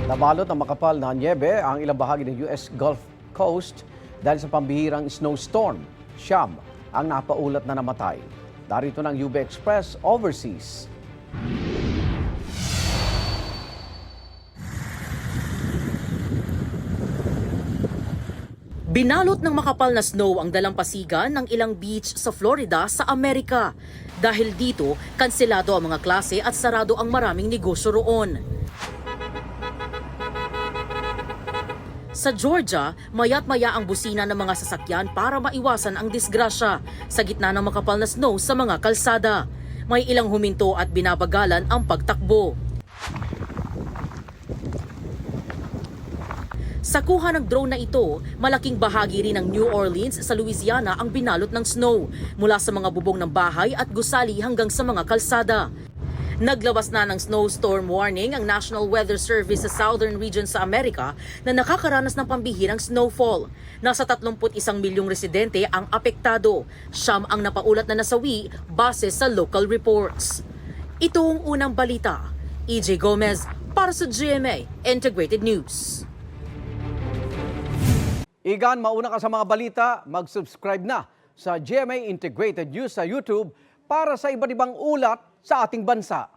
Nabalot ng makapal na nyebe ang ilang bahagi ng US Gulf Coast dahil sa pambihirang snowstorm. Siyam ang napaulat na namatay. Darito ng UB Express Overseas. Binalot ng makapal na snow ang dalampasigan ng ilang beach sa Florida sa Amerika. Dahil dito, kanselado ang mga klase at sarado ang maraming negosyo roon. Sa Georgia, mayat-maya ang busina ng mga sasakyan para maiwasan ang disgrasya sa gitna ng makapal na snow sa mga kalsada. May ilang huminto at binabagalan ang pagtakbo. Sa kuha ng drone na ito, malaking bahagi rin ng New Orleans sa Louisiana ang binalot ng snow mula sa mga bubong ng bahay at gusali hanggang sa mga kalsada. Naglabas na ng snowstorm warning ang National Weather Service sa southern region sa Amerika na nakakaranas ng pambihirang snowfall. Nasa 31 milyong residente ang apektado. Siyam ang napaulat na nasawi base sa local reports. Ito ang unang balita. EJ Gomez para sa GMA Integrated News. Igan, mauna ka sa mga balita, mag-subscribe na sa GMA Integrated News sa YouTube para sa iba't ibang ulat sa ating bansa.